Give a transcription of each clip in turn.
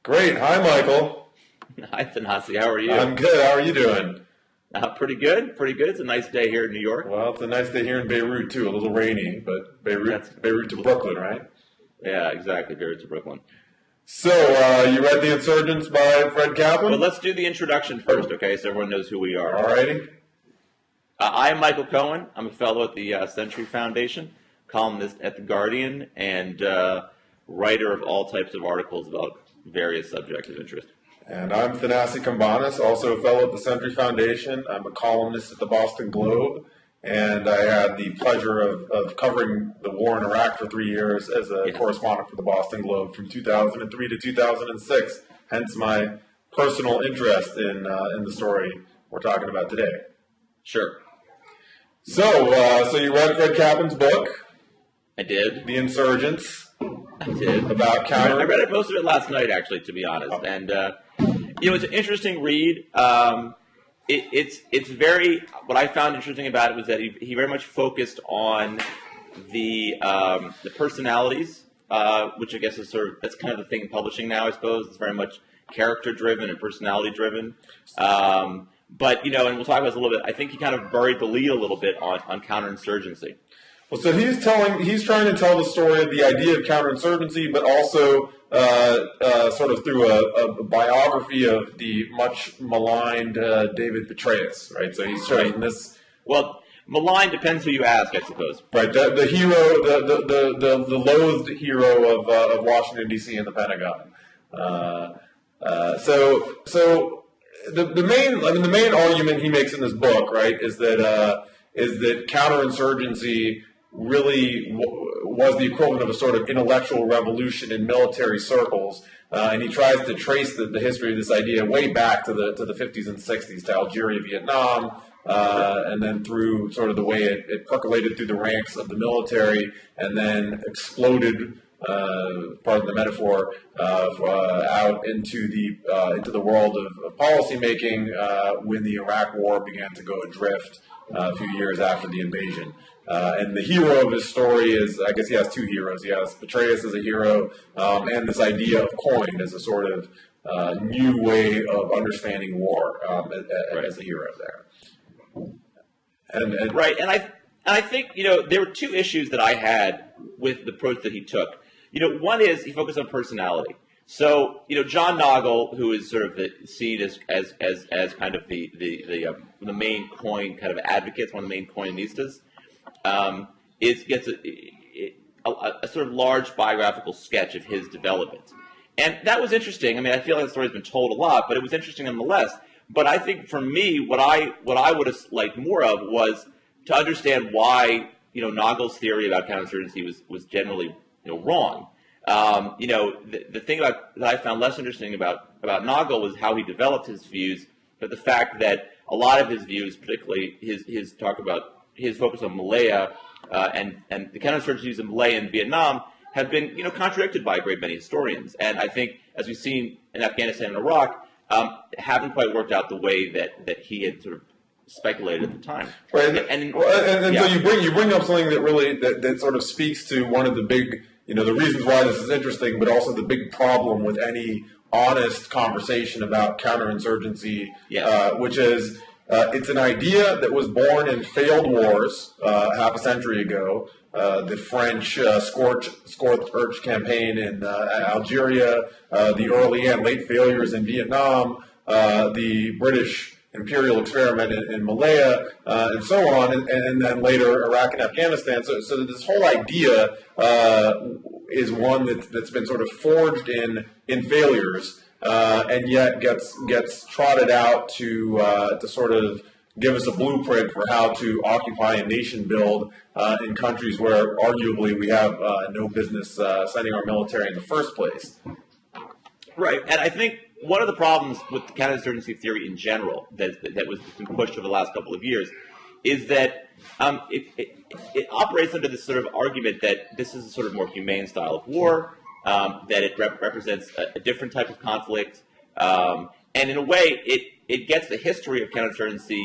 Great. Hi, Michael. Hi, Thanassis. How are you? I'm good. How are you doing? Pretty good. Pretty good. It's a nice day here in New York. Well, it's a nice day here in Beirut, too. A little rainy, but Beirut to Brooklyn, right? Yeah, exactly. Beirut to Brooklyn. So, you read The Insurgents by Fred Kaplan? Well, let's do the introduction first, okay, so everyone knows who we are. All righty. I am Michael Cohen. I'm a fellow at the Century Foundation, columnist at The Guardian, and writer of all types of articles about various subjects of interest. And I'm Thanassis Cambanis, also a fellow at the Century Foundation. I'm a columnist at the Boston Globe, and I had the pleasure of covering the war in Iraq for 3 years as a correspondent for the Boston Globe from 2003 to 2006, hence my personal interest in the story we're talking about today. Sure. So you read Fred Kaplan's book? I did. The Insurgents. I did. About counter. I read most of it last night, actually, to be honest. And it's an interesting read. It's very. What I found interesting about it was that he very much focused on the personalities, which I guess is that's kind of the thing in publishing now. I suppose it's very much character driven and personality driven. But and we'll talk about this a little bit. I think he kind of buried the lead a little bit on counterinsurgency. Well, so he's trying to tell the story of the idea of counterinsurgency, but also sort of through a biography of the much maligned David Petraeus, right? So he's showing this. Well, maligned depends who you ask, I suppose. Right, the hero, the loathed hero of Washington D.C. and the Pentagon. So the main argument he makes in this book, right, is that counterinsurgency really was the equivalent of a sort of intellectual revolution in military circles, and he tries to trace the history of this idea way back to the 50s and 60s, to Algeria, Vietnam, and then through sort of the way it percolated through the ranks of the military, and then exploded, pardon the metaphor, out into the world of policymaking when the Iraq War began to go adrift a few years after the invasion. And the hero of his story is, I guess he has two heroes. He has Petraeus as a hero, and this idea of Cohen as a sort of new way of understanding war as a hero there. Right, and I think there were two issues that I had with the approach that he took. One is he focused on personality. So, John Nagel, who is sort of seen as kind of the main Cohen kind of advocates, one of the main Cohenistas, gets a sort of large biographical sketch of his development. And that was interesting. I mean, I feel like the story's been told a lot, but it was interesting nonetheless. But I think for me, what I would have liked more of was to understand why, Nagel's theory about counterinsurgency was generally, wrong. The thing that I found less interesting about Nagel was how he developed his views, but the fact that a lot of his views, particularly his talk about his focus on Malaya and the counterinsurgencies in Malaya and Vietnam, have been contradicted by a great many historians. And I think, as we've seen in Afghanistan and Iraq, haven't quite worked out the way that he had sort of speculated at the time. Right, so you bring up something that really that sort of speaks to one of the big, the reasons why this is interesting, but also the big problem with any honest conversation about counterinsurgency, which is it's an idea that was born in failed wars half a century ago. The French scorched campaign in Algeria, the early and late failures in Vietnam, the British imperial experiment in Malaya, and so on, and then later Iraq and Afghanistan. So this whole idea is one that's been sort of forged in failures, and yet gets trotted out to sort of give us a blueprint for how to occupy and nation build in countries where arguably we have no business sending our military in the first place. Right, and I think one of the problems with the counterinsurgency theory in general that was been pushed over the last couple of years is that it operates under this sort of argument that this is a sort of more humane style of war, that it represents a different type of conflict, and in a way it gets the history of counterinsurgency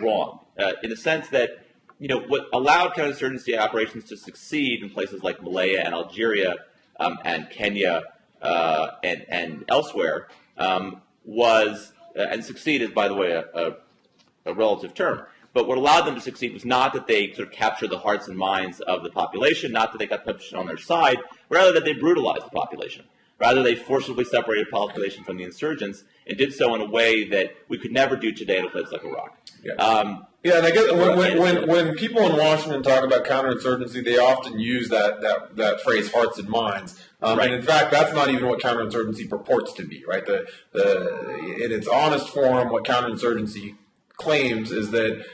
wrong, in the sense that what allowed counterinsurgency operations to succeed in places like Malaya and Algeria and Kenya and elsewhere was and succeed is, by the way, a relative term. But what allowed them to succeed was not that they sort of captured the hearts and minds of the population, not that they got population on their side, rather that they brutalized the population. Rather, they forcibly separated the population from the insurgents and did so in a way that we could never do today in a place like Iraq. Yeah. And I guess when people in Washington talk about counterinsurgency, they often use that phrase "hearts and minds," right. And in fact, that's not even what counterinsurgency purports to be. Right? In its honest form, what counterinsurgency claims is that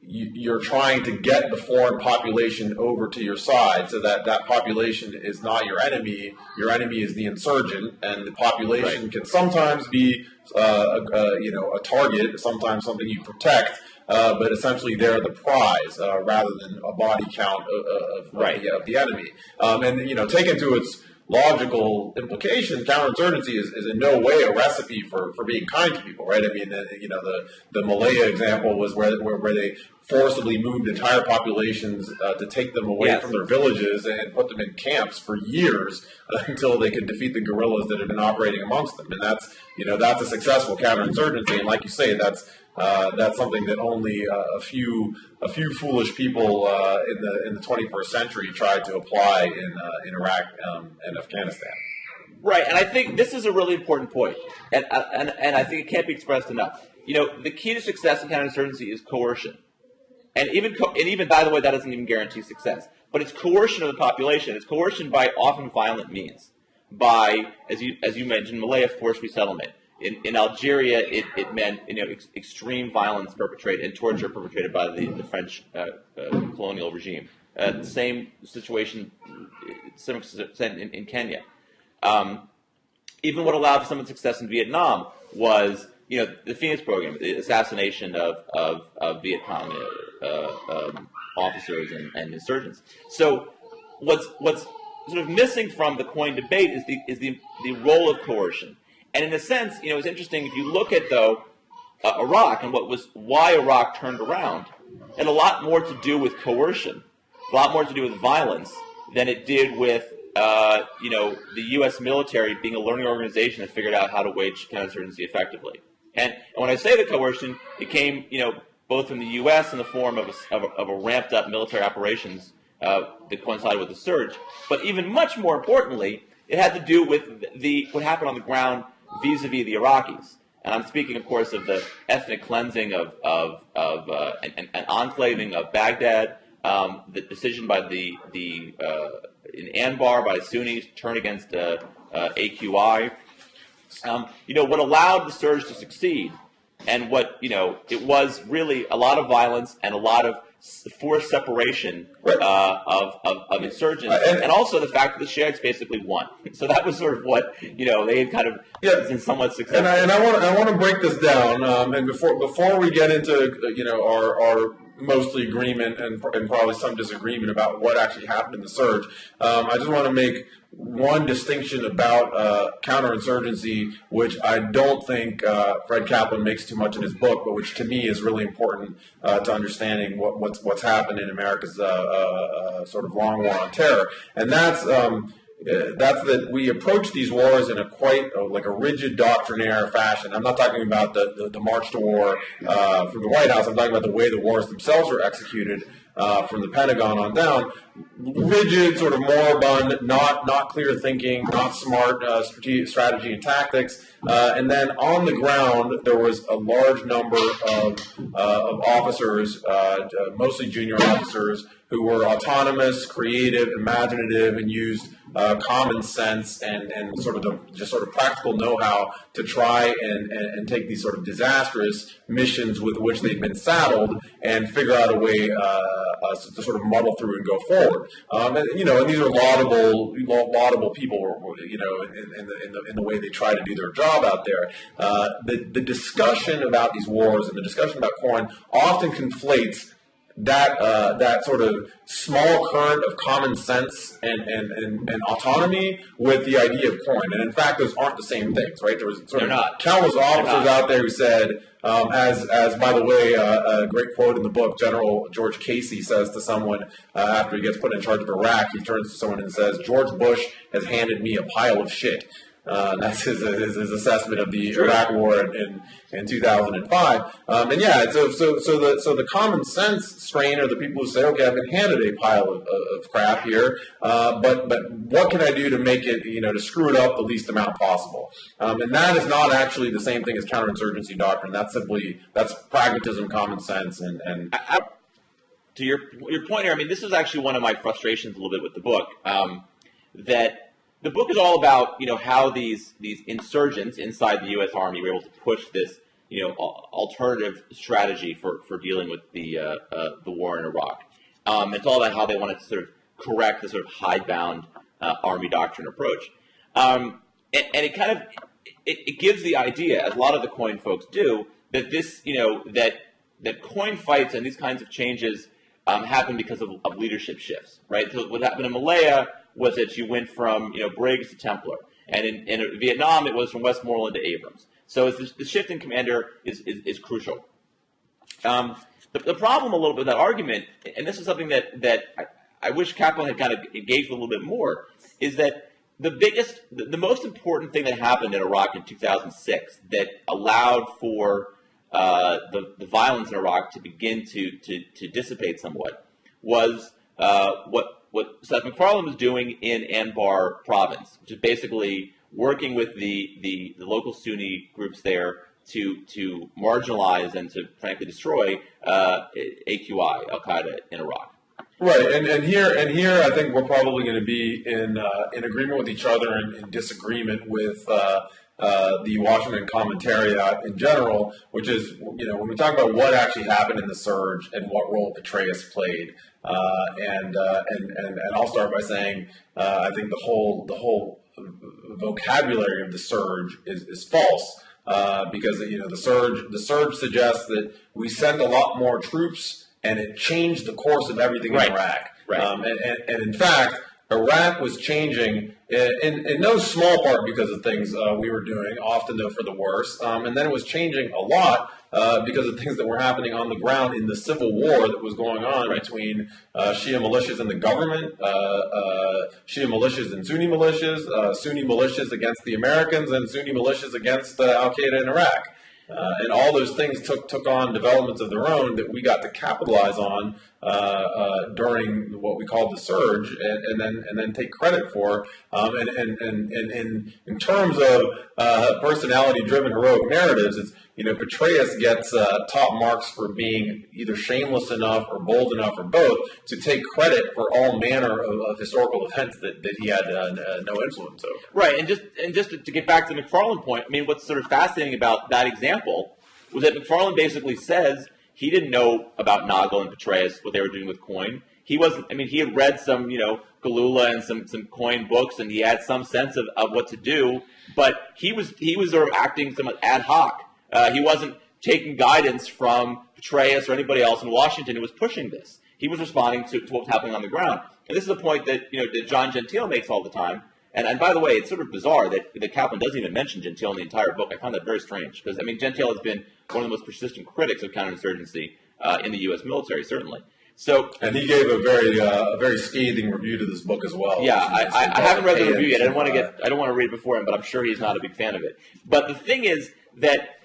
you're trying to get the foreign population over to your side, so that population is not your enemy. Your enemy is the insurgent, and the population can sometimes be a target, sometimes something you protect, but essentially they're the prize rather than a body count of the enemy. And taken to its logical implication, counterinsurgency is in no way a recipe for being kind to people, right? I mean, the Malaya example was where they forcibly moved entire populations to take them away from their villages and put them in camps for years until they could defeat the guerrillas that had been operating amongst them. And that's a successful counterinsurgency. And like you say, that's something that only a few foolish people in the 21st century tried to apply in Iraq and Afghanistan. Right, and I think this is a really important point, and I think it can't be expressed enough. The key to success in counterinsurgency is coercion, and even by the way, that doesn't even guarantee success. But it's coercion of the population. It's coercion by often violent means, by as you mentioned, Malaya forced resettlement. In Algeria, it meant extreme violence perpetrated and torture perpetrated by the French colonial regime. Same situation, similar in Kenya. Even what allowed for some success in Vietnam was the Phoenix program, the assassination of Viet Cong officers and insurgents. So what's sort of missing from the Cohen debate is the role of coercion. And in a sense, it's interesting if you look at Iraq and why Iraq turned around, it had a lot more to do with coercion, a lot more to do with violence than it did with the U.S. military being a learning organization that figured out how to wage counterinsurgency effectively. And when I say the coercion, it came both from the U.S. in the form of a ramped up military operations that coincided with the surge, but even much more importantly, it had to do with what happened on the ground vis-a-vis the Iraqis. And I'm speaking, of course, of the ethnic cleansing and enclaving of Baghdad, the decision by in Anbar by the Sunnis to turn against AQI. What allowed the surge to succeed, and it was really a lot of violence and a lot of forced separation of insurgents, and also the fact that the Shiites basically won. So that was sort of what they had kind of been somewhat successful. And I want to break this down. And before we get into our mostly agreement and probably some disagreement about what actually happened in the surge, I just want to make one distinction about counterinsurgency, which I don't think Fred Kaplan makes too much in his book, but which to me is really important to understanding what's happened in America's sort of long war on terror, and that's that we approach these wars in a quite like a rigid doctrinaire fashion. I'm not talking about the march to war from the White House. I'm talking about the way the wars themselves were executed from the Pentagon on down. Rigid, sort of moribund, not clear thinking, not smart strategy and tactics. And then on the ground, there was a large number of officers, mostly junior officers, who were autonomous, creative, imaginative, and used common sense and sort of practical know-how to try and take these sort of disastrous missions with which they've been saddled and figure out a way to sort of muddle through and go forward. And these are laudable people, in the way they try to do their job out there. The discussion about these wars and the discussion about Cohen often conflates that sort of small current of common sense and autonomy with the idea of Cohen. And in fact, those aren't the same things, right? There was sort of countless officers out there who said, as by the way, a great quote in the book, General George Casey says to someone after he gets put in charge of Iraq, he turns to someone and says, "George Bush has handed me a pile of shit." That's his assessment of the Iraq War in 2005. And yeah, so the common sense strain are the people who say, okay, I've been handed a pile of crap here, but what can I do to make it, to screw it up the least amount possible? And that is not actually the same thing as counterinsurgency doctrine. That's pragmatism, common sense, and to your point here. I mean, this is actually one of my frustrations a little bit with the book. That the book is all about, how these insurgents inside the U.S. Army were able to push this, alternative strategy for dealing with the war in Iraq. It's all about how they wanted to sort of correct the sort of hidebound Army doctrine approach. And it kind of it gives the idea, as a lot of the Cohen folks do, that this, that Cohen fights and these kinds of changes happen because of leadership shifts, right? So what happened in Malaya was that you went from Briggs to Templar, and in Vietnam it was from Westmoreland to Abrams. So the shift in commander is crucial. The problem a little bit with that argument, and this is something that I wish Kaplan had kind of engaged with a little bit more, is that the most important thing that happened in Iraq in 2006 that allowed for the violence in Iraq to begin to dissipate somewhat was what Seth MacFarlane was doing in Anbar province, which is basically working with the local Sunni groups there to marginalize and to frankly destroy AQI, Al Qaeda in Iraq. Right, and here I think we're probably going to be in agreement with each other and in disagreement with the Washington Commentariat in general, which is, when we talk about what actually happened in the surge and what role Petraeus played, and I'll start by saying I think the whole vocabulary of the surge is false, because the surge suggests that we sent a lot more troops and it changed the course of everything in Iraq. Right. And in fact, Iraq was changing in no small part because of things we were doing, often though for the worse. And then it was changing a lot because of things that were happening on the ground in the civil war that was going on between Shia militias and the government, Shia militias and Sunni militias against the Americans, and Sunni militias against Al Qaeda in Iraq. And all those things took on developments of their own that we got to capitalize on during what we called the surge, and then take credit for. And in terms of personality-driven heroic narratives, it's Petraeus gets top marks for being either shameless enough or bold enough or both to take credit for all manner of historical events that he had no influence over. Right, and just to get back to the MacFarlane point, I mean, what's sort of fascinating about that example was that MacFarlane basically says he didn't know about Nagel and Petraeus, what they were doing with Cohen. He had read some, Galula and some Cohen books, and he had some sense of what to do, but he was sort of acting somewhat ad hoc. He wasn't taking guidance from Petraeus or anybody else in Washington who was pushing this. He was responding to what was happening on the ground. And this is a point that that John Gentile makes all the time. And by the way, it's sort of bizarre that Kaplan doesn't even mention Gentile in the entire book. I find that very strange because Gentile has been one of the most persistent critics of counterinsurgency in the U.S. military, certainly. And he gave a very scathing review to this book as well. Yeah, I haven't read the review yet. I don't want to read it before him, but I'm sure he's not a big fan of it. But the thing is that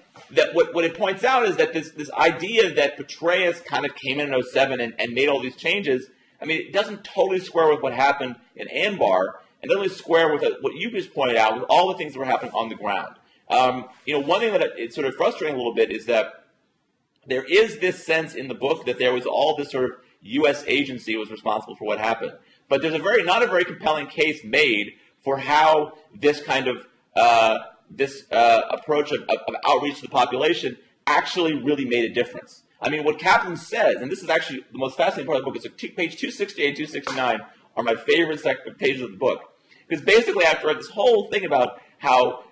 what it points out is that this idea that Petraeus kind of came in 2007 and made all these changes, I mean, it doesn't totally square with what happened in Anbar, and doesn't really square with what you just pointed out, with all the things that were happening on the ground. One thing that it's sort of frustrating a little bit is that there is this sense in the book that there was all this sort of U.S. agency was responsible for what happened. But there's not a very compelling case made for how this kind of approach of outreach to the population actually really made a difference. I mean, what Kaplan says, and this is actually the most fascinating part of the book, it's page 268, 269 are my favorite pages of the book. Because basically after this whole thing about how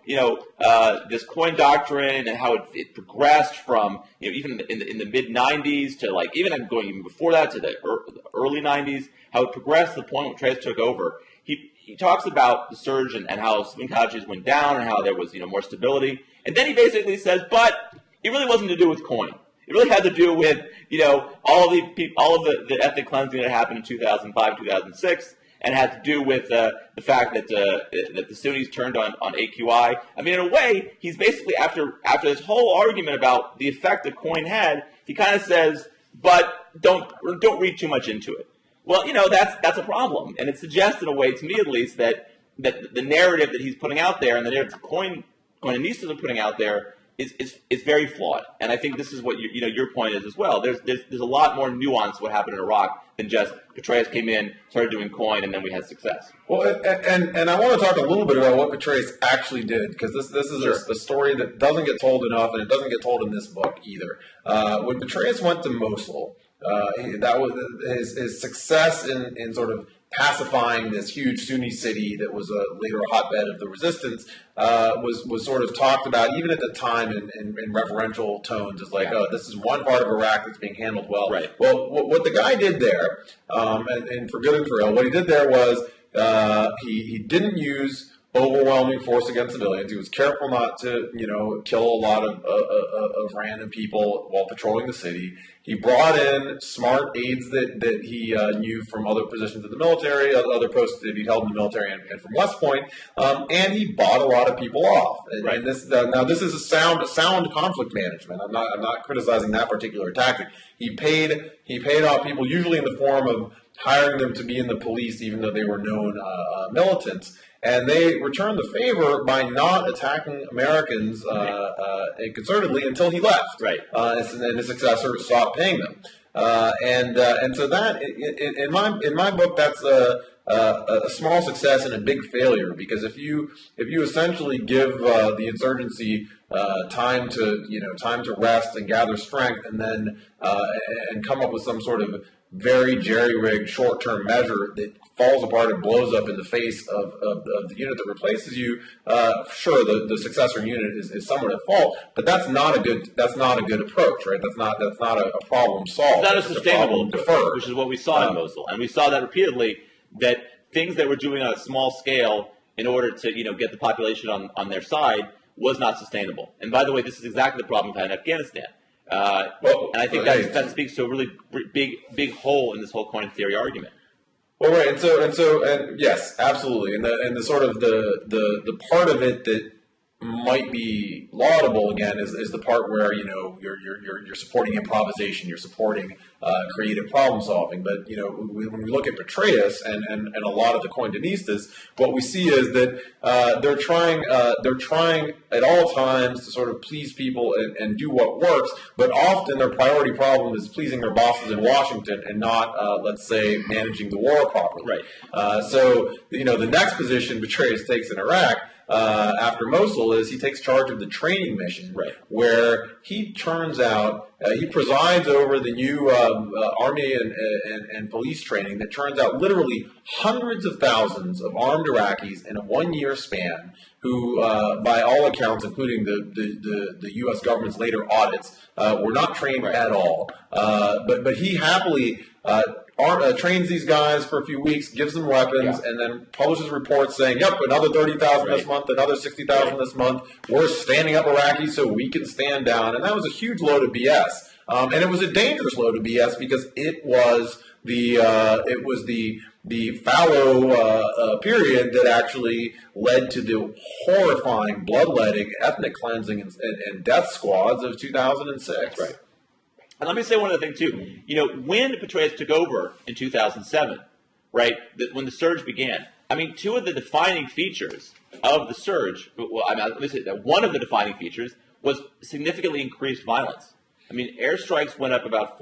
this Cohen doctrine and how it progressed from even in the mid '90s to like even going even before that to the early '90s, how it progressed to the point when Petraeus took over. He talks about the surge and how civilian casualties went down and how there was more stability, and then he basically says, but it really wasn't to do with Cohen. It really had to do with all of the ethnic cleansing that happened in 2005, 2006. And had to do with the fact that the Sunnis turned on AQI. I mean, in a way, he's basically after this whole argument about the effect that Cohen had, he kind of says, "But don't read too much into it." Well, that's a problem, and it suggests, in a way, to me at least, that the narrative that he's putting out there and the narrative that Cohenistas are putting out there is very flawed. And I think this is what your point is as well. There's a lot more nuance to what happened in Iraq than just Petraeus came in, started doing Cohen, and then we had success. Well, and I want to talk a little bit about what Petraeus actually did, because this is a story that doesn't get told enough, and it doesn't get told in this book either. When Petraeus went to Mosul, that was his success in sort of pacifying this huge Sunni city that was later a hotbed of the resistance was sort of talked about even at the time in reverential tones as like, oh, this is one part of Iraq that's being handled well. Right. Well, what the guy did there, and for good and for ill, what he did there was he didn't use overwhelming force against civilians. He was careful not to, kill a lot of random people while patrolling the city. He brought in smart aides that he knew from other positions in the military, other posts that he'd held in the military, and from West Point. And he bought a lot of people off. And this is a sound conflict management. I'm not criticizing that particular tactic. He paid off people usually in the form of hiring them to be in the police, even though they were known militants. And they returned the favor by not attacking Americans concertedly until he left. Right. And his successor stopped paying them. And so that in my book, that's a small success and a big failure, because if you essentially give the insurgency time to rest and gather strength, and then and come up with some sort of very jerry-rigged short-term measure that falls apart and blows up in the face of the unit that replaces you, sure, the successor unit is somewhat at fault, but that's not a good approach, right? That's not a problem solved. It's not a sustainable approach, which is what we saw in Mosul, and we saw that repeatedly. That things they were doing on a small scale in order to get the population on their side was not sustainable. And by the way, this is exactly the problem we've had in Afghanistan. And I think that speaks to a really big hole in this whole Cohen theory argument. Well, right, and yes, absolutely, and the sort of the part of it that might be laudable again is the part where you're supporting improvisation, you're supporting creative problem solving. But when we look at Petraeus and a lot of the Cohen-Denistas, what we see is that they're trying at all times to sort of please people and do what works, but often their priority problem is pleasing their bosses in Washington and not let's say managing the war properly. Right. So the next position Petraeus takes in Iraq after Mosul is he takes charge of the training mission, right, where he turns out he presides over the new army and police training that turns out literally hundreds of thousands of armed Iraqis in a 1-year span who, by all accounts, including the U.S. government's later audits, were not trained at all. But he happily trains these guys for a few weeks, gives them weapons, and then publishes reports saying, yep, another 30,000 this month, another 60,000 this month. We're standing up Iraqis so we can stand down. And that was a huge load of BS. And it was a dangerous load of BS because it was the fallow period that actually led to the horrifying, bloodletting, ethnic cleansing, and death squads of 2006. Right. And let me say one other thing, too. When Petraeus took over in 2007, right, when the surge began, I mean, two of the defining features of the surge, let me say that one of the defining features was significantly increased violence. I mean, airstrikes went up about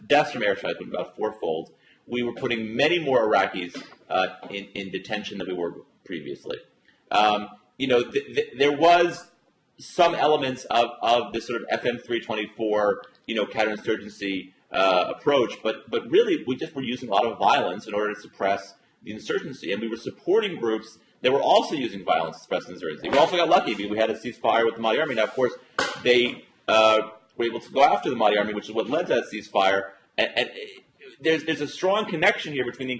deaths from airstrikes went about fourfold. We were putting many more Iraqis in detention than we were previously. There was some elements of this sort of FM 324, counterinsurgency approach, but really we just were using a lot of violence in order to suppress the insurgency, and we were supporting groups they were also using violence to suppress insurgency. We also got lucky because we had a ceasefire with the Mali army. Now, of course, they were able to go after the Mali army, which is what led to that ceasefire. And there's a strong connection here between the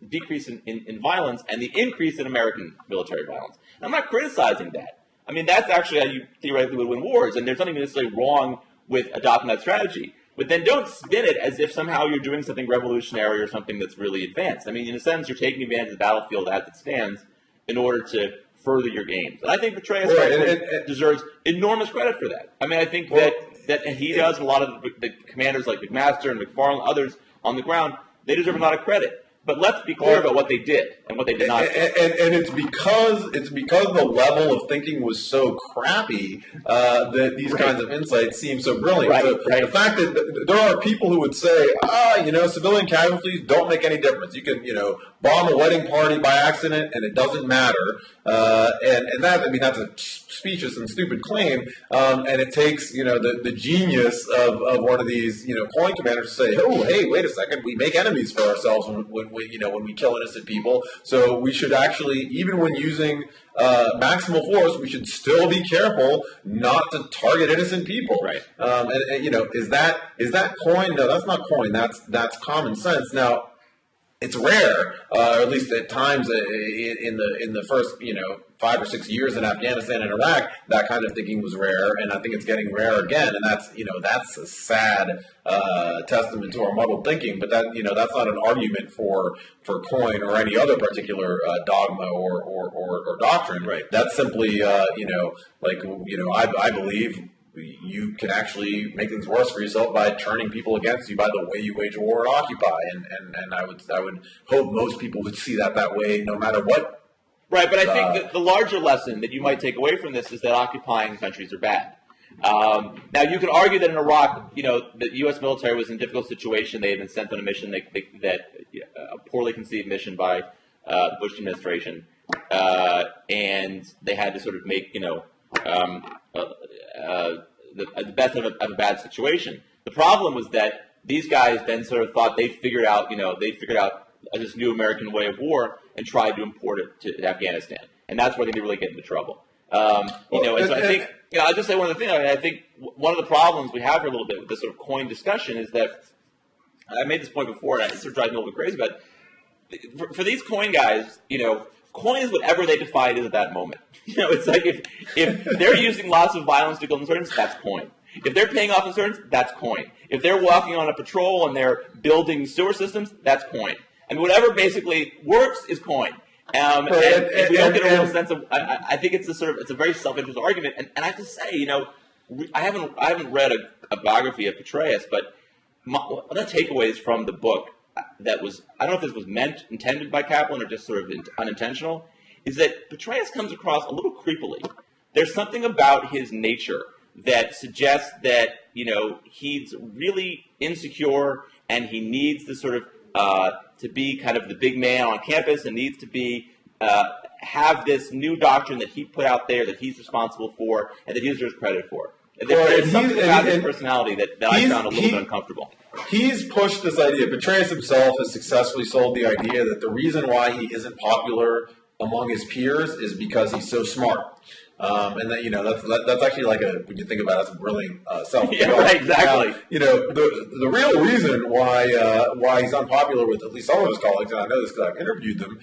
decrease in violence and the increase in American military violence. And I'm not criticizing that. I mean, that's actually how you theoretically would win wars, and there's nothing necessarily wrong with adopting that strategy. But then don't spin it as if somehow you're doing something revolutionary or something that's really advanced. I mean, in a sense, you're taking advantage of the battlefield as it stands in order to further your gains. And I think Petraeus deserves enormous credit for that. I mean, I think that he does, and a lot of the commanders like McMaster and McFarland, others on the ground, they deserve a lot of credit. But let's be clear about what they did and what they did not do. And it's because the level of thinking was so crappy that these kinds of insights seem so brilliant. The fact that there are people who would say, civilian casualties don't make any difference. You can, bomb a wedding party by accident and it doesn't matter. And that, I mean, that's a specious and stupid claim. And it takes, the genius of one of these, Cohen commanders to say, oh, hey, wait a second, we make enemies for ourselves when we kill innocent people. So we should actually, even when using maximal force, we should still be careful not to target innocent people. Right. Is that Cohen? No, that's not Cohen. That's common sense. Now, it's rare, or at least at times in the first 5 or 6 years in Afghanistan and Iraq, that kind of thinking was rare, and I think it's getting rare again. And that's a sad testament to our muddled thinking. But that's not an argument for Cohen or any other particular dogma or doctrine. Right. That's simply I believe you can actually make things worse for yourself by turning people against you by the way you wage war and occupy. And I would hope most people would see that way, no matter what. Right, but I think that the larger lesson that you might take away from this is that occupying countries are bad. Now, you can argue that in Iraq, the U.S. military was in a difficult situation. They had been sent on a mission a poorly conceived mission by the Bush administration, and they had to sort of make the best of a bad situation. The problem was that these guys then sort of thought they figured out this new American way of war and tried to import it to Afghanistan, and that's where they really get into trouble. I think I'll just say one of the things. I think one of the problems we have here a little bit with this sort of Cohen discussion is that I made this point before, and it sort of drives me a little bit crazy. But for these Cohen guys, Cohen is whatever they define it at that moment. It's like if they're using lots of violence to kill insurgents, that's Cohen. If they're paying off insurgents, that's Cohen. If they're walking on a patrol and they're building sewer systems, that's Cohen. And whatever basically works is Cohen. And we don't get a real sense of. I think it's a very self-interest argument. And I have to say, I haven't read a biography of Petraeus, but one of the takeaways from the book that was, I don't know if this was intended by Kaplan or just sort of unintentional, is that Petraeus comes across a little creepily. There's something about his nature that suggests that, he's really insecure and he needs to sort of to be kind of the big man on campus and needs to be have this new doctrine that he put out there that he's responsible for and that he deserves credit for. There's something about his personality that I found a little bit uncomfortable. He's pushed this idea. Petraeus himself has successfully sold the idea that the reason why he isn't popular among his peers is because he's so smart. And that, that's actually when you think about it, that's a brilliant self. Yeah, right, exactly. Now, the real reason why he's unpopular with at least some of his colleagues, and I know this because I've interviewed them,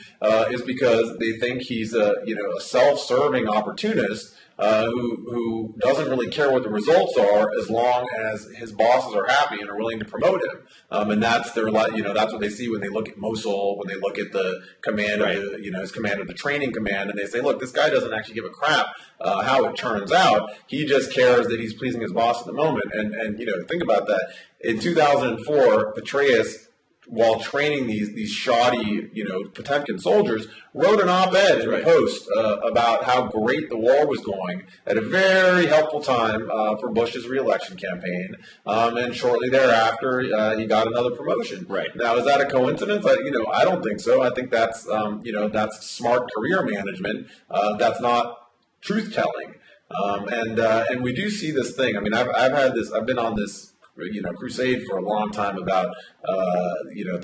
is because they think he's a self-serving opportunist who doesn't really care what the results are as long as his bosses are happy and are willing to promote him. And that's that's what they see when they look at Mosul, when they look at the command of his command of the training command, and they say, look, this guy doesn't actually give a crap how it turns out. He just cares that he's pleasing his boss at the moment. And think about that. In 2004, Petraeus, while training these shoddy, Potemkin soldiers, wrote an op-ed in the Post about how great the war was going at a very helpful time for Bush's re-election campaign. And shortly thereafter, he got another promotion. Right. Now, is that a coincidence? I don't think so. I think that's, that's smart career management. That's not truth-telling. And we do see this thing. I mean, I've been on this crusade for a long time about the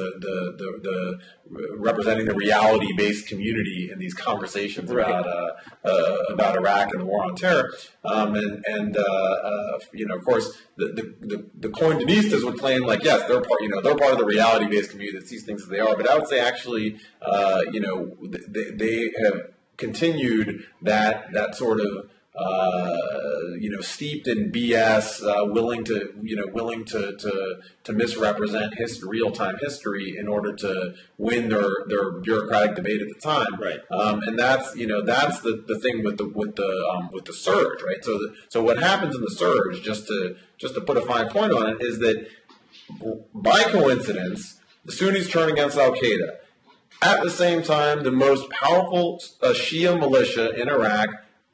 representing the reality-based community in these conversations about Iraq and the war on terror, of course the Cohen-Denistas would claim like, yes, they're part of the reality-based community that sees things as they are, but I would say actually they have continued that sort of steeped in BS, willing to misrepresent real-time history in order to win their bureaucratic debate at the time. Right. And that's the thing with the surge, right? So what happens in the surge, just to put a fine point on it, is that by coincidence, the Sunnis turn against Al Qaeda. At the same time, the most powerful Shia militia in Iraq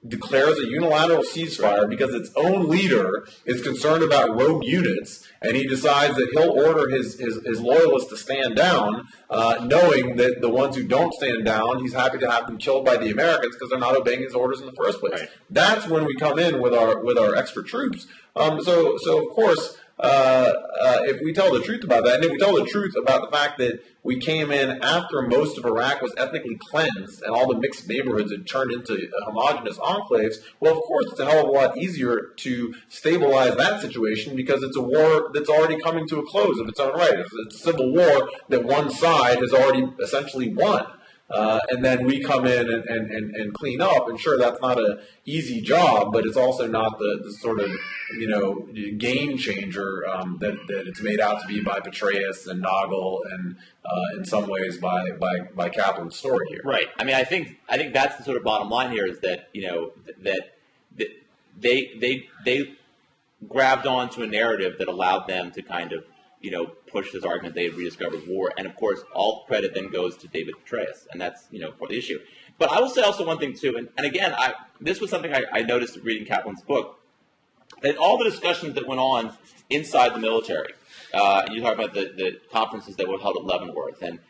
declares a unilateral ceasefire because its own leader is concerned about rogue units, and he decides that he'll order his loyalists to stand down, knowing that the ones who don't stand down, he's happy to have them killed by the Americans because they're not obeying his orders in the first place. Right. That's when we come in with our extra troops. So of course, if we tell the truth about that, and if we tell the truth about the fact that we came in after most of Iraq was ethnically cleansed and all the mixed neighborhoods had turned into homogenous enclaves, well, of course, it's a hell of a lot easier to stabilize that situation because it's a war that's already coming to a close of its own right. It's a civil war that one side has already essentially won. And then we come in and clean up, and sure, that's not an easy job, but it's also not the sort of game changer that it's made out to be by Petraeus and Nagel, and in some ways by Kaplan's story here. Right. I mean, I think that's the sort of bottom line here is that that they grabbed onto a narrative that allowed them to kind of push this argument they had rediscovered war, and of course, all credit then goes to David Petraeus, and that's for the issue. But I will say also one thing too, and again, this was something I noticed reading Kaplan's book, that all the discussions that went on inside the military, you talk about the conferences that were held at Leavenworth, and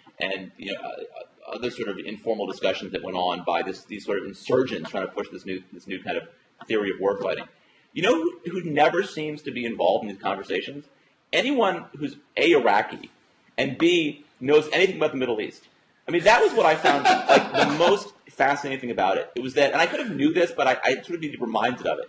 other sort of informal discussions that went on by these sort of insurgents trying to push this new kind of theory of war fighting. Who never seems to be involved in these conversations? Anyone who's A, Iraqi, and B, knows anything about the Middle East. I mean, that was what I found like the most fascinating thing about it. It was that, and I could have knew this, but I sort of need to be reminded of it.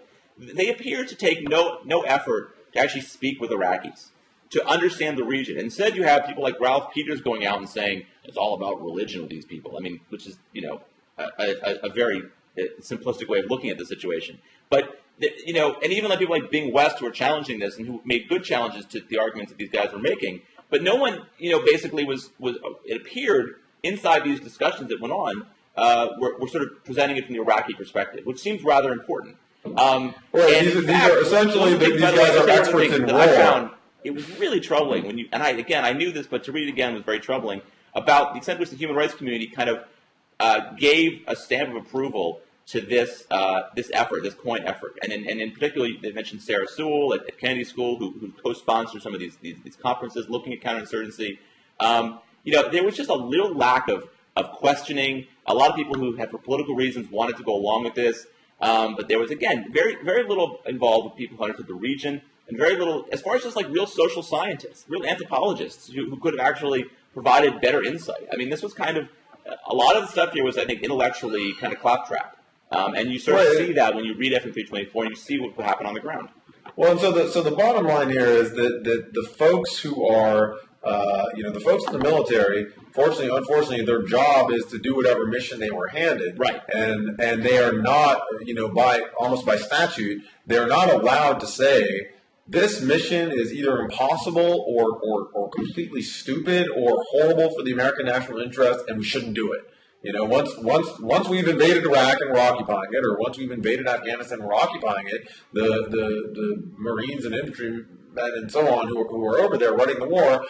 They appear to take no effort to actually speak with Iraqis, to understand the region. Instead, you have people like Ralph Peters going out and saying, it's all about religion with these people. I mean, which is, a very simplistic way of looking at the situation. But and even like people like Bing West who are challenging this and who made good challenges to the arguments that these guys were making, but no one, basically was it appeared inside these discussions that went on, were sort of presenting it from the Iraqi perspective, which seems rather important. These are essentially these guys are experts in war. I found it was really troubling when I knew this, but to read it again was very troubling about the extent to which the human rights community kind of gave a stamp of approval to this effort, this Cohen effort, and in particular, they mentioned Sarah Sewell at Kennedy School, who co-sponsored some of these conferences looking at counterinsurgency. There was just a little lack of questioning. A lot of people who had, for political reasons, wanted to go along with this, but there was again very very little involved with people who understood the region, and very little as far as just like real social scientists, real anthropologists who could have actually provided better insight. I mean, this was kind of a lot of the stuff here was, I think, intellectually kind of claptrap. And you sort of see that when you read FM 324 and you see what happened on the ground. Well, and so the bottom line here is that the folks who are, the folks in the military, unfortunately, their job is to do whatever mission they were handed. Right. And they are not, almost by statute, they're not allowed to say, this mission is either impossible or completely stupid or horrible for the American national interest, and we shouldn't do it. Once we've invaded Iraq and we're occupying it, or once we've invaded Afghanistan and we're occupying it, the Marines and infantrymen and so on who are over there running the war,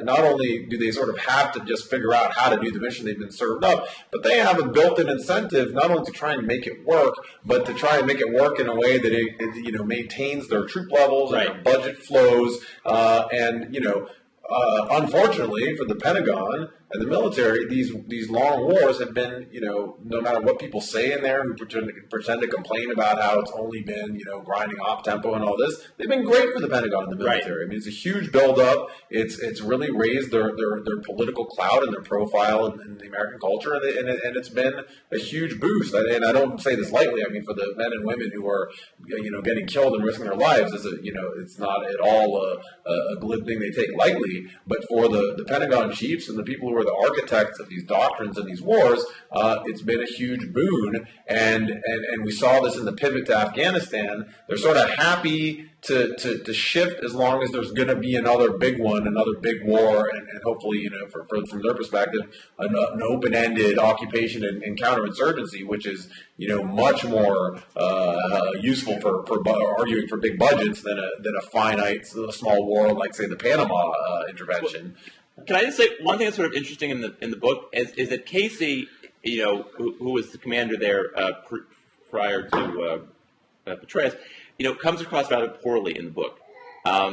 not only do they sort of have to just figure out how to do the mission they've been served up, but they have a built-in incentive not only to try and make it work, but to try and make it work in a way that it maintains their troop levels and their budget flows, unfortunately for the Pentagon, and the military, these long wars have been, no matter what people say in there, who pretend to complain about how it's only been, grinding op tempo and all this, they've been great for the Pentagon and the military. Right. I mean, it's a huge buildup. It's really raised their political clout and their profile in the American culture, and it's been a huge boost. And I don't say this lightly. I mean, for the men and women who are, getting killed and risking their lives, it's not at all a glib thing they take lightly. But for the Pentagon chiefs and the people who are the architects of these doctrines and these wars, it's been a huge boon. And we saw this in the pivot to Afghanistan. They're sort of happy to shift as long as there's going to be another big one, another big war, and hopefully, from their perspective, an open-ended occupation and counterinsurgency, which is, much more useful for arguing for big budgets than a finite, small war like, say, the Panama intervention. Can I just say one thing that's sort of interesting in the book is that Casey, who was the commander there prior to Petraeus, comes across rather poorly in the book.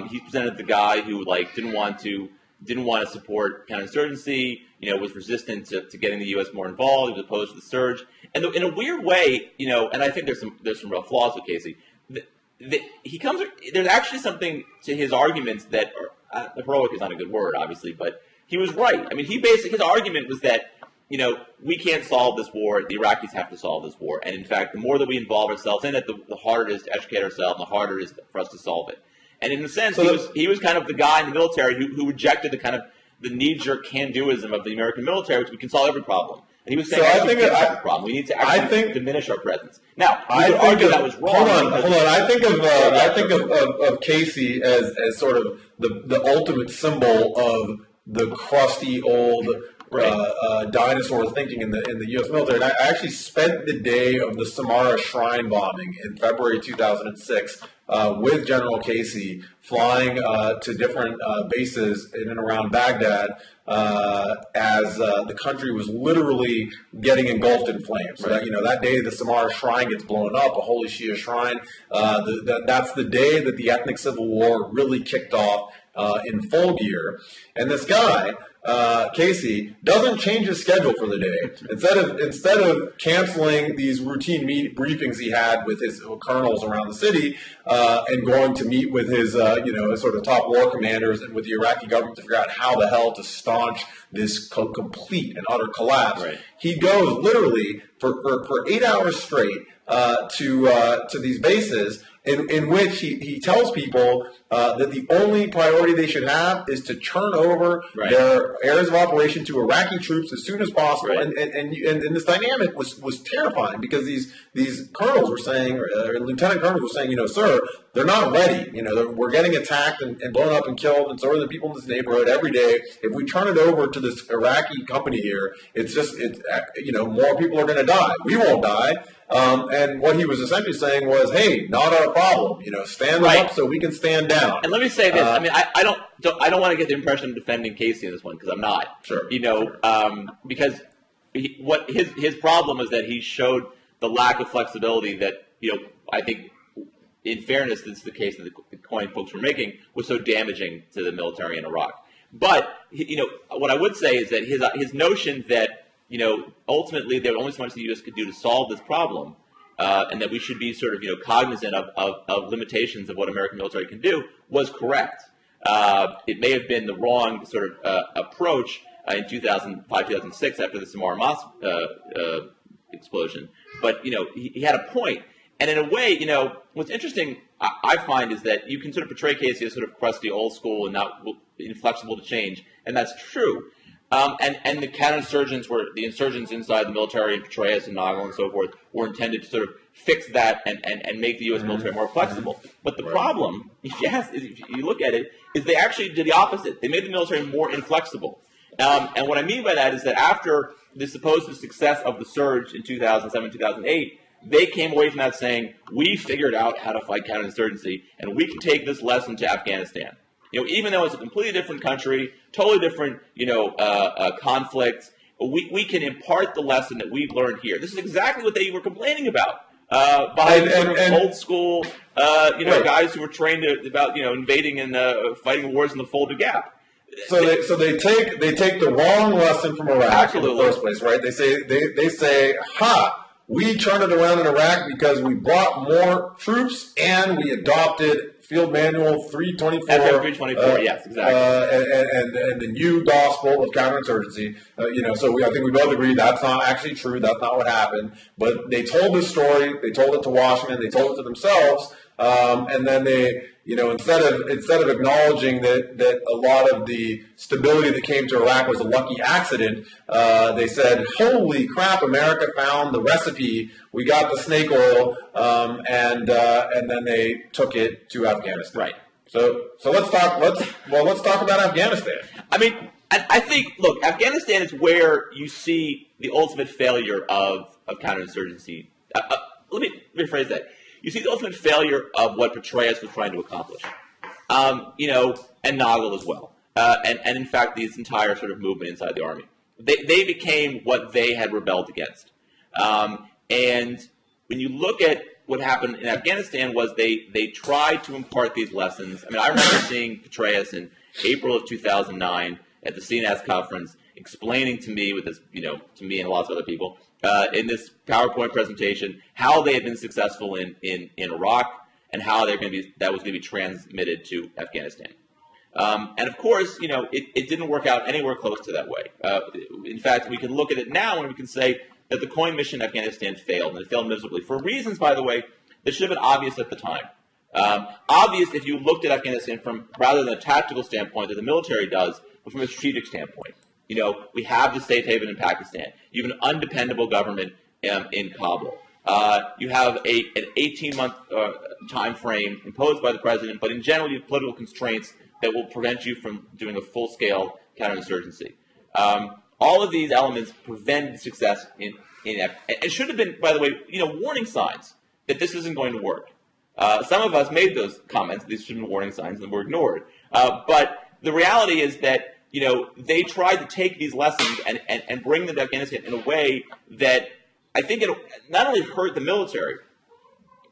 He's presented the guy who didn't want to support counterinsurgency, was resistant to getting the U.S. more involved, he was opposed to the surge, and in a weird way, and I think there's some real flaws with Casey. There's actually something to his arguments that heroic is not a good word, obviously, but he was right. I mean, his argument was that we can't solve this war. The Iraqis have to solve this war. And in fact, the more that we involve ourselves in it, the harder it is to educate ourselves, the harder it is for us to solve it. And in a sense, he was kind of the guy in the military who rejected the knee-jerk can-doism of the American military, which we can solve every problem. And he was saying, I think we can't solve the problem. We need to actually diminish our presence. Now, I would argue that was wrong. Hold on. I think of Casey as sort of the ultimate symbol of the crusty old dinosaur thinking in the U.S. military. And I actually spent the day of the Samara Shrine bombing in February 2006 with General Casey, flying to different bases in and around Baghdad as the country was literally getting engulfed in flames. So that day the Samara Shrine gets blown up, a holy Shia shrine. That's the day that the ethnic civil war really kicked off in full gear. And this guy, Casey, doesn't change his schedule for the day. Instead of canceling these routine briefings he had with his colonels around the city and going to meet with his sort of top war commanders and with the Iraqi government to figure out how the hell to staunch this complete and utter collapse, he goes literally for 8 hours straight to these bases in which he tells people that the only priority they should have is to turn over their areas of operation to Iraqi troops as soon as possible. Right. And this dynamic was terrifying because these colonels were saying, or lieutenant colonels were saying, sir, they're not ready. We're getting attacked and blown up and killed, and so are the people in this neighborhood every day. If we turn it over to this Iraqi company here, it's more people are going to die. We won't die. And what he was essentially saying was, hey, not our problem. Stand them up so we can stand down. And let me say this. I don't want to get the impression of defending Casey in this one because I'm not. Sure. Because what his problem is that he showed the lack of flexibility that, I think, in fairness, this is the case that the Cohen folks were making, was so damaging to the military in Iraq. But, what I would say is that his notion that, ultimately there was only so much the U.S. could do to solve this problem, and that we should be sort of, cognizant of limitations of what American military can do, was correct. It may have been the wrong sort of approach in 2005, 2006 after the Samara Mosque explosion, but, he had a point. And in a way, what's interesting, I find, is that you can sort of portray Casey as sort of crusty, old school, and not inflexible to change, and that's true. And the counterinsurgents the insurgents inside the military, and Petraeus and Nagel and so forth, were intended to sort of fix that and make the U.S. military more flexible. But the problem, if you look at it, is they actually did the opposite. They made the military more inflexible. And what I mean by that is that after the supposed success of the surge in 2007, 2008, they came away from that saying, we figured out how to fight counterinsurgency, and we can take this lesson to Afghanistan. Even though it's a completely different country, totally different, conflicts, we can impart the lesson that we've learned here. This is exactly what they were complaining about by old school, guys who were trained about, invading and fighting wars in the Fulda Gap. So they take the wrong lesson from Iraq Absolutely. in the first place, right? They say, ha, we turned it around in Iraq because we brought more troops and we adopted Field Manual 324. FM 324, yes, exactly. And the new gospel of counterinsurgency. So I think we both agree that's not actually true. That's not what happened. But they told this story. They told it to Washington. They told it to themselves. And then they, instead of acknowledging that a lot of the stability that came to Iraq was a lucky accident, they said, "Holy crap! America found the recipe. We got the snake oil," and then they took it to Afghanistan. Right. So let's talk about Afghanistan. I mean, I think, look, Afghanistan is where you see the ultimate failure of counterinsurgency. Let me rephrase that. You see the ultimate failure of what Petraeus was trying to accomplish, and Nagel as well, and in fact, this entire sort of movement inside the army. They became what they had rebelled against, and when you look at what happened in Afghanistan was they tried to impart these lessons. I mean, I remember seeing Petraeus in April of 2009 at the CNS conference explaining to me, to me and lots of other people, in this PowerPoint presentation, how they had been successful in Iraq and how that was going to be transmitted to Afghanistan. And of course, it didn't work out anywhere close to that way. In fact, we can look at it now and we can say that the Cohen mission in Afghanistan failed, and it failed miserably for reasons, by the way, that should have been obvious at the time. Obvious if you looked at Afghanistan from rather than a tactical standpoint that the military does, but from a strategic standpoint. We have the safe haven in Pakistan. You have an undependable government in Kabul. You have an 18-month time frame imposed by the president, but in general, you have political constraints that will prevent you from doing a full-scale counterinsurgency. All of these elements prevent success in it should have been, by the way, warning signs that this isn't going to work. Some of us made those comments. These should have been warning signs, and were ignored. But the reality is that they tried to take these lessons and bring them to Afghanistan in a way that I think it not only hurt the military,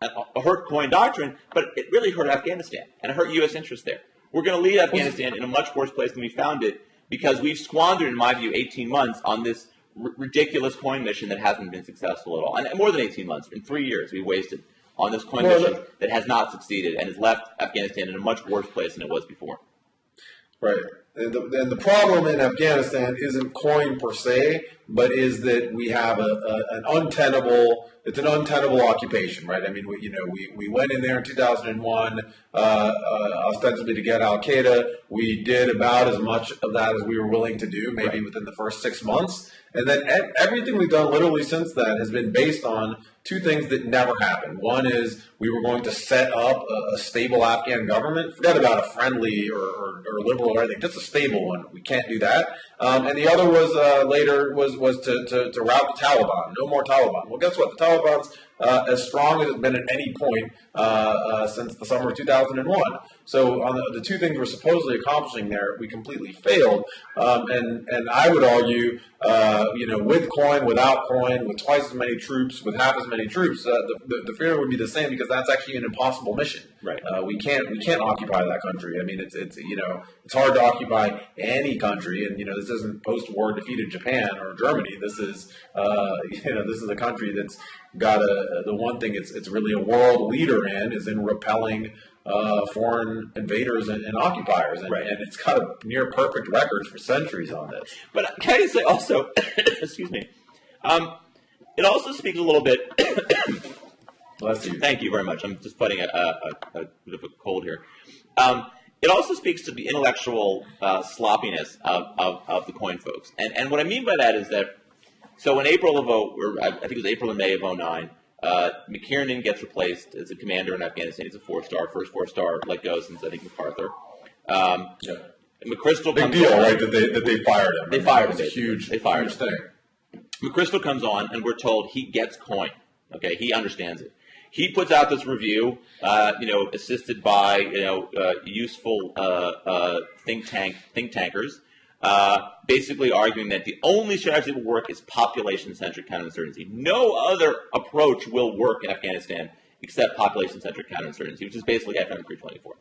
hurt Cohen doctrine, but it really hurt Afghanistan and it hurt U.S. interests there. We're going to leave Afghanistan in a much worse place than we found it because we've squandered, in my view, 18 months on this ridiculous Cohen mission that hasn't been successful at all. And more than 18 months. In 3 years, we wasted on this Cohen mission that has not succeeded and has left Afghanistan in a much worse place than it was before. Right. And the problem in Afghanistan isn't Cohen per se, but is that we have an untenable occupation, right? I mean, we went in there in 2001, ostensibly to get Al-Qaeda. We did about as much of that as we were willing to do, maybe within the first 6 months. And then everything we've done literally since then has been based on two things that never happened. One is we were going to set up a stable Afghan government. Forget about a friendly or liberal or anything, just a stable one. We can't do that. And the other was later was to rout the Taliban. No more Taliban. Well, guess what? The Taliban's as strong as it's been at any point since the summer of 2001. So on the two things we're supposedly accomplishing there, we completely failed. And I would argue, with Cohen, without Cohen, with twice as many troops, with half as many troops, the fear would be the same because that's actually an impossible mission. Right. We can't occupy that country. I mean, it's hard to occupy any country, and this isn't post-war defeated Japan or Germany. This is this is a country that's got the one thing it's really a world leader is in repelling foreign invaders and occupiers, and it's got a near perfect record for centuries on this. But can I say also, excuse me, it also speaks a little bit. Bless you. Thank you very much. I'm just fighting a bit of a cold here. It also speaks to the intellectual sloppiness of the Cohen folks, and what I mean by that is that so in April of I think it was April and May of 2009. McKiernan gets replaced as a commander in Afghanistan. He's a 4-star, first 4-star let go since I think MacArthur. McChrystal big deal, right? That they fired him. They fired him. It was a huge thing. McChrystal comes on, and we're told he gets Cohen. Okay, he understands it. He puts out this review, assisted by useful think tankers. Basically arguing that the only strategy that will work is population-centric counterinsurgency. No other approach will work in Afghanistan except population-centric counterinsurgency, which is basically FM 324.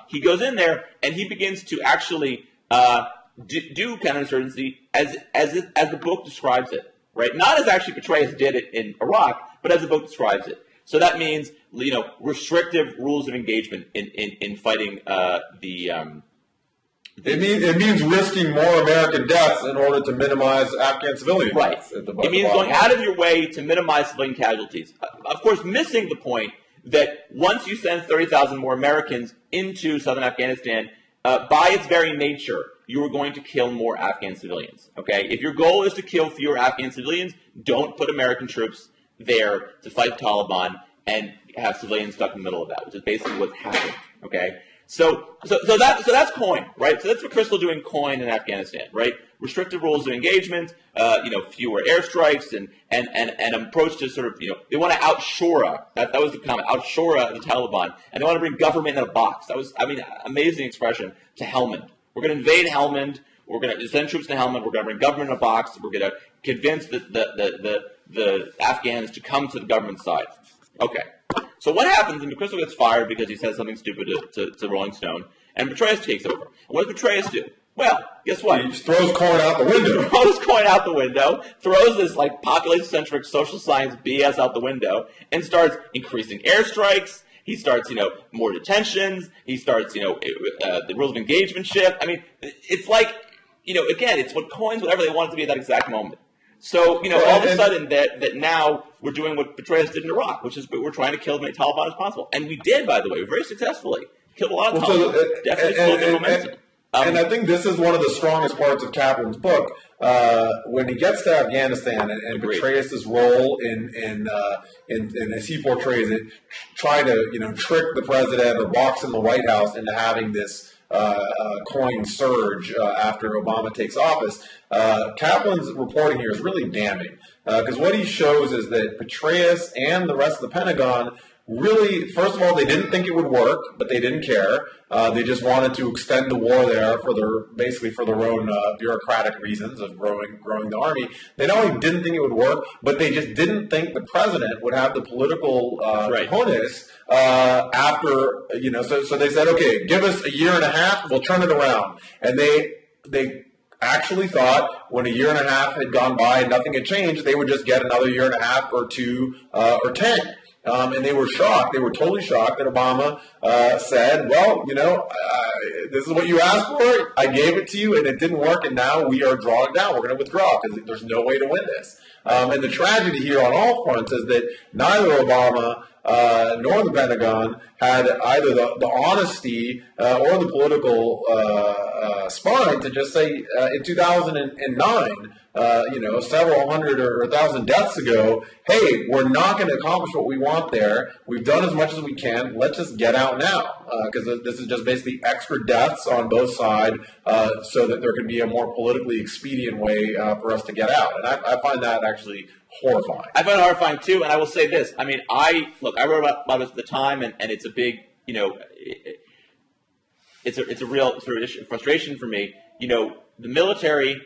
He goes in there and he begins to actually do counterinsurgency as the book describes it, right? Not as actually Petraeus did it in Iraq, but as the book describes it. So that means, restrictive rules of engagement in fighting It means risking more American deaths in order to minimize Afghan civilian deaths. It means going out of your way to minimize civilian casualties. Of course, missing the point that once you send 30,000 more Americans into southern Afghanistan, by its very nature, you are going to kill more Afghan civilians. Okay? If your goal is to kill fewer Afghan civilians, don't put American troops there to fight the Taliban and have civilians stuck in the middle of that, which is basically what's happened. Okay? So that's Cohen, right? So that's what Crystal doing Cohen in Afghanistan, right? Restrictive rules of engagement, fewer airstrikes, and an approach to sort of, they want to out-Shura. That was the comment, out-Shura the Taliban, and they want to bring government in a box. That was, amazing expression to Helmand. We're going to invade Helmand. We're going to send troops to Helmand. We're going to bring government in a box. We're going to convince the Afghans to come to the government side. Okay. So what happens when McChrystal gets fired because he says something stupid to Rolling Stone, and Petraeus takes over? And what does Petraeus do? Well, guess what? He just throws Cohen out the window. Throws Cohen out the window, throws this population-centric social science BS out the window, and starts increasing airstrikes. He starts, more detentions. He starts, the rules of engagement shift. It's like, again, it's what Cohen's whatever they want it to be at that exact moment. So, all of a sudden that now we're doing what Petraeus did in Iraq, which is we're trying to kill as many Taliban as possible. And we did, by the way, very successfully. Killed a lot of Taliban. Definitely slowed their momentum. And I think this is one of the strongest parts of Kaplan's book. When he gets to Afghanistan and Petraeus' role in as he portrays it, trying to trick the president or box in the White House into having this Cohen surge after Obama takes office. Kaplan's reporting here is really damning because what he shows is that Petraeus and the rest of the Pentagon really, first of all, they didn't think it would work, but they didn't care. They just wanted to extend the war there for their own bureaucratic reasons of growing the army. They not only didn't think it would work, but they just didn't think the president would have the political cojones after, so they said, okay, give us a year and a half, we'll turn it around. And they actually thought when a year and a half had gone by and nothing had changed, they would just get another year and a half or two or 10. And they were shocked. They were totally shocked that Obama said, well, this is what you asked for. I gave it to you, and it didn't work, and now we are drawing down. We're going to withdraw because there's no way to win this. And the tragedy here on all fronts is that neither Obama nor the Pentagon had either the honesty or the political spine to just say in 2009, several hundred or 1,000 deaths ago, hey, we're not going to accomplish what we want there. We've done as much as we can. Let's just get out now because this is just basically extra deaths on both sides so that there can be a more politically expedient way for us to get out. And I find that actually horrifying. I find it horrifying too, and I will say this. I wrote about this at the time, and it's a big, it's a real sort of frustration for me. The military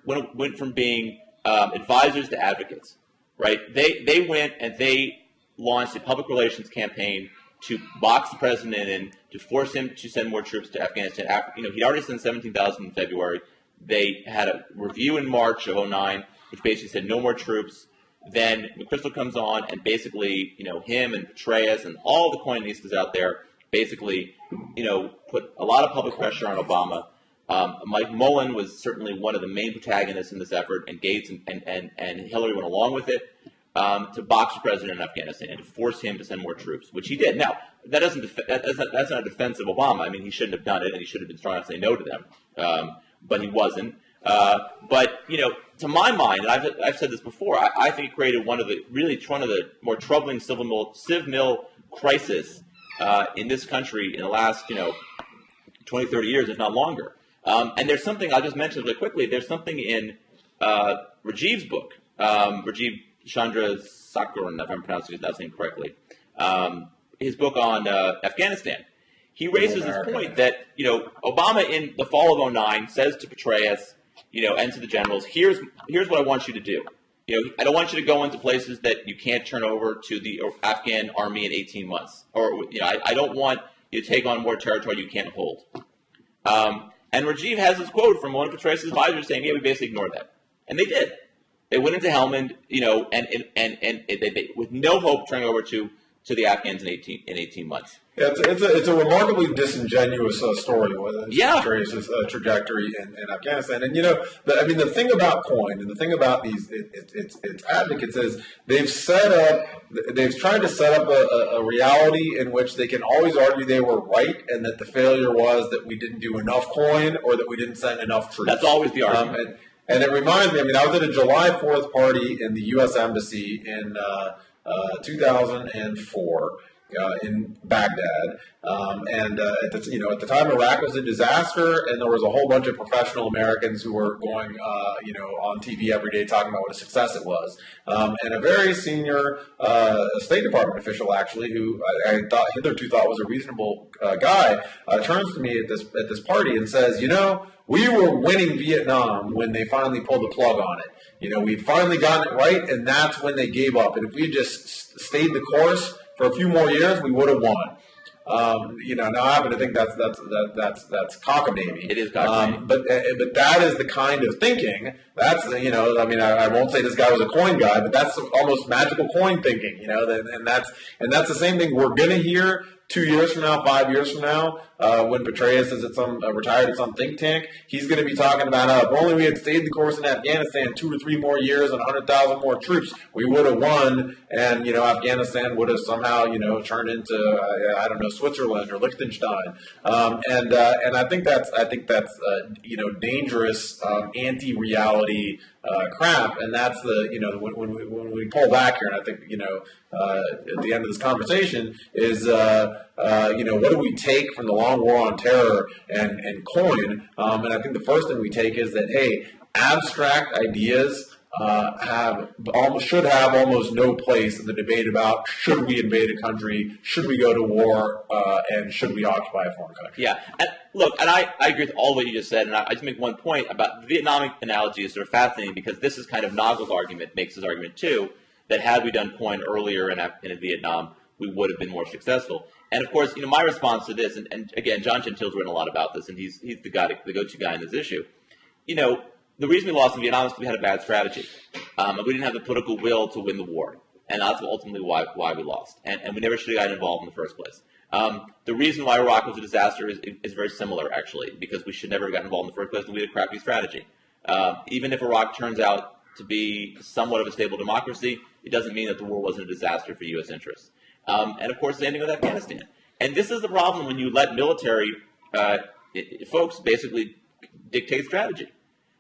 went from being advisors to advocates, right? They went and they launched a public relations campaign to box the president in, to force him to send more troops to Afghanistan. He'd already sent 17,000 in February. They had a review in March of 2009, which basically said no more troops. Then McChrystal comes on and basically, him and Petraeus and all the Cohenistas out there basically, put a lot of public pressure on Obama. Mike Mullen was certainly one of the main protagonists in this effort, and Gates and Hillary went along with it to box the president in Afghanistan and to force him to send more troops, which he did. Now, that's not a defense of Obama. He shouldn't have done it, and he should have been strong enough to say no to them, but he wasn't. But to my mind, and I've said this before, I think it created one of the more troubling civ mil crisis in this country in the last 20, 30 years, if not longer. And there's something, I'll just mention really quickly, there's something in Rajiv's book, Rajiv Chandrasekaran, if I'm pronouncing his last name correctly, his book on Afghanistan. He raises this point that, Obama in the fall of 2009 says to Petraeus, and to the generals, here's what I want you to do. I don't want you to go into places that you can't turn over to the Afghan army in 18 months. Or, I don't want you to take on more territory you can't hold. And Rajiv has this quote from one of Petraeus' advisors saying, "Yeah, we basically ignored that," and they did. They went into Helmand, and they with no hope turning over to the Afghans in 18 months. Yeah, it's a remarkably disingenuous story with Petraeus' trajectory in Afghanistan. And the thing about Cohen and the thing about its advocates is they've tried to set up a reality in which they can always argue they were right and that the failure was that we didn't do enough Cohen or that we didn't send enough troops. That's always the argument. And it reminds me. I was at a July 4th party in the U.S. Embassy in 2004 in Baghdad, and at the time Iraq was a disaster, and there was a whole bunch of professional Americans who were going on TV every day talking about what a success it was, and a very senior State Department official, actually, who I hitherto thought was a reasonable guy, turns to me at this party and says, we were winning Vietnam when they finally pulled the plug on it. We'd finally gotten it right, and that's when they gave up. And if we had just stayed the course for a few more years, we would have won. Now I happen to think that's cockamamie. It is cockamamie. But that is the kind of thinking. That's I won't say this guy was a coin guy, but that's almost magical coin thinking. And that's the same thing we're gonna hear 2 years from now, 5 years from now, when Petraeus is retired at some think tank. He's going to be talking about how if only we had stayed the course in Afghanistan 2 or 3 more years and 100,000 more troops, we would have won, and Afghanistan would have somehow turned into Switzerland or Liechtenstein. And I think that's dangerous anti-reality crap, and that's when we pull back here, and I think at the end of this conversation is what do we take from the long war on terror and Cohen? And I think the first thing we take is that abstract ideas should have almost no place in the debate about should we invade a country, should we go to war, and should we occupy a foreign country. Yeah, and look, and I agree with all what you just said, and I just make one point about the Vietnam analogy is sort of fascinating because this is kind of Nagel's argument, makes his argument too, that had we done Cohen earlier in Vietnam, we would have been more successful. And of course, my response to this, and again, John Gentile's written a lot about this, and he's the go-to guy in this issue. The reason we lost in Vietnam is because we had a bad strategy. We didn't have the political will to win the war, and that's ultimately why we lost. And we never should have gotten involved in the first place. The reason why Iraq was a disaster is very similar, actually, because we should never have gotten involved in the first place, and we had a crappy strategy. Even if Iraq turns out to be somewhat of a stable democracy, it doesn't mean that the war wasn't a disaster for U.S. interests. And of course, the ending with Afghanistan. And this is the problem when you let military folks basically dictate strategy.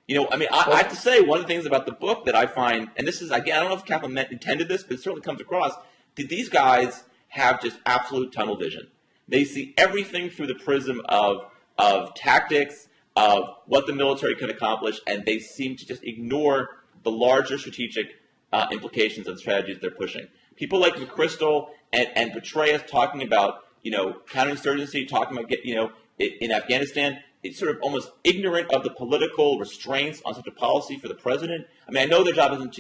I have to say, one of the things about the book that I find, and this is, again, I don't know if Kaplan intended this, but it certainly comes across, that these guys have just absolute tunnel vision. They see everything through the prism of tactics, of what the military can accomplish, and they seem to just ignore the larger strategic implications of the strategies they're pushing. People like McChrystal and Petraeus talking about, counterinsurgency, talking about, in Afghanistan, it's sort of almost ignorant of the political restraints on such a policy for the president. I know their job isn't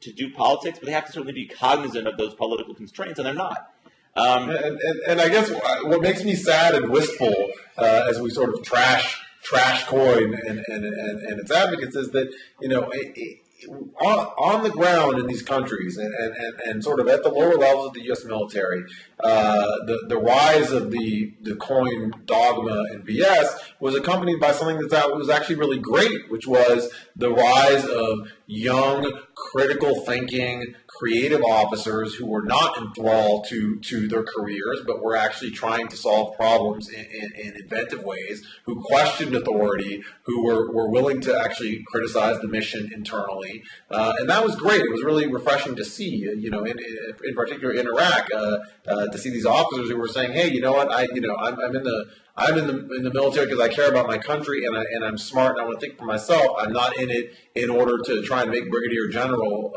to do politics, but they have to certainly be cognizant of those political constraints, and they're not. And I guess what makes me sad and wistful as we sort of trash Cohen and its advocates is that on the ground in these countries and sort of at the lower levels of the U.S. military, the rise of the Cohen dogma and BS was accompanied by something that was actually really great, which was the rise of young, critical thinking, creative officers who were not enthralled to their careers, but were actually trying to solve problems in inventive ways, who questioned authority, who were willing to actually criticize the mission internally. And that was great. It was really refreshing to see, in particular in Iraq, to see these officers who were saying, hey, you know what, I'm in the military because I care about my country and I'm smart and I want to think for myself. I'm not in it in order to try and make brigadier general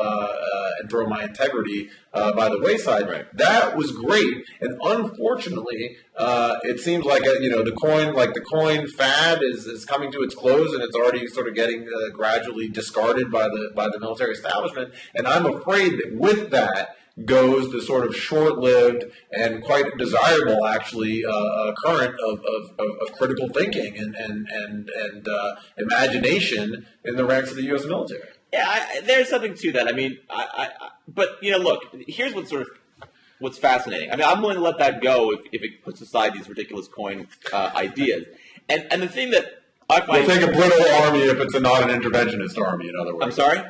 and throw my integrity by the wayside. Right. That was great, and unfortunately, it seems like the Cohen fad is coming to its close, and it's already sort of getting gradually discarded by the military establishment. And I'm afraid that with that, goes the sort of short-lived and quite desirable, actually, current of critical thinking and imagination in the ranks of the U.S. military. Yeah, there's something to that. I mean, but look, here's what's fascinating. I mean, I'm willing to let that go if it puts aside these ridiculous Cohen ideas. And the thing that I find... You'll take a brittle army if it's not an interventionist army, in other words. I'm sorry?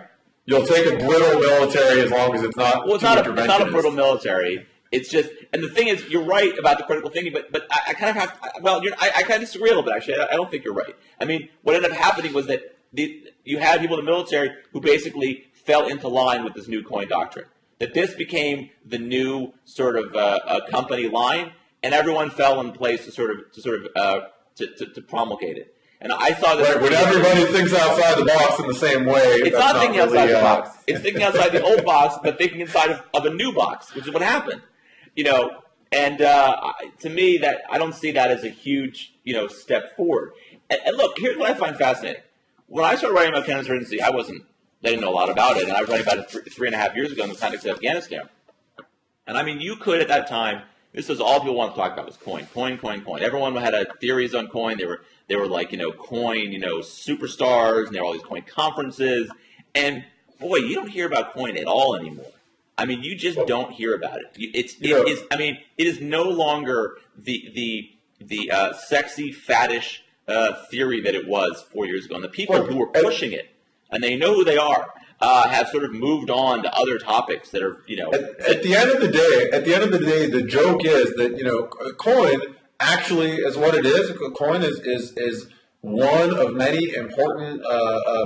You'll take a brittle military as long as it's not it's not a brittle military. It's just... And the thing is, you're right about the critical thinking, but I kind of have... Well, I kind of disagree a little bit, actually. I don't think you're right. I mean, what ended up happening was that you had people in the military who basically fell into line with this new Cohen doctrine. That this became the new sort of company line, and everyone fell in place to promulgate it. And I saw this. Right, when everybody thinks outside the box in the same way, it's not thinking outside the box. It's thinking outside the old box, but thinking inside of a new box, which is what happened. And to me, that I don't see that as a huge step forward. And look, here's what I find fascinating. When I started writing about counterinsurgency, I didn't know a lot about it, and I was writing about it 3.5 years ago in the context of Afghanistan. And I mean, you could at that time. This was all people wanted to talk about was Cohen. Everyone had theories on Cohen. They were like, Cohen, superstars, and there were all these Cohen conferences. And boy, you don't hear about Cohen at all anymore. I mean, you just don't hear about it. It is no longer the sexy, faddish theory that it was 4 years ago. And the people who were pushing it, and they know who they are, have sort of moved on to other topics that are, At the end of the day, the joke is that Cohen actually is what it is. Cohen is one of many important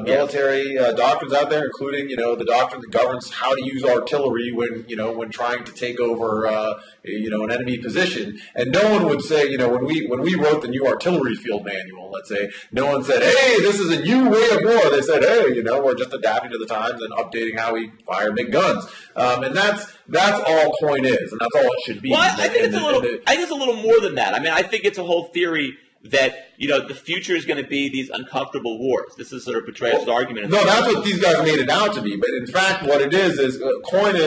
military doctrines out there, including the doctrine that governs how to use artillery when trying to take over an enemy position. And no one would say when we wrote the new artillery field manual, let's say, no one said, hey, this is a new way of war. They said, hey, we're just adapting to the times and updating how we fire big guns. And that's all Cohen is, and that's all it should be. Well, I think it's a little more than that. I mean, I think it's a whole theory that the future is going to be these uncomfortable wars. This is sort of Petraeus' argument. No, that's what these guys made it out to be. But in fact, what it is Cohen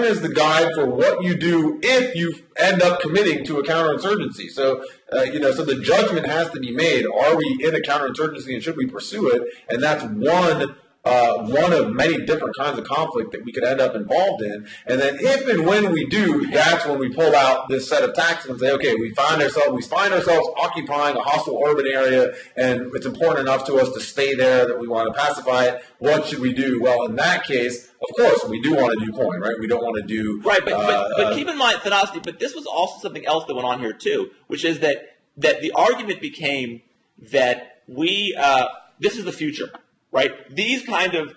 is the guide for what you do if you end up committing to a counterinsurgency. So so the judgment has to be made: are we in a counterinsurgency and should we pursue it? And that's one of many different kinds of conflict that we could end up involved in. And then if and when we do, that's when we pull out this set of tactics and say, okay, we find ourselves occupying a hostile urban area, and it's important enough to us to stay there that we want to pacify it. What should we do? Well, in that case, of course, we do want to do Cohen, right? We don't want to do... Right, but keep in mind, Thanassis, but this was also something else that went on here too, which is that the argument became that this is the future. Right? These kind of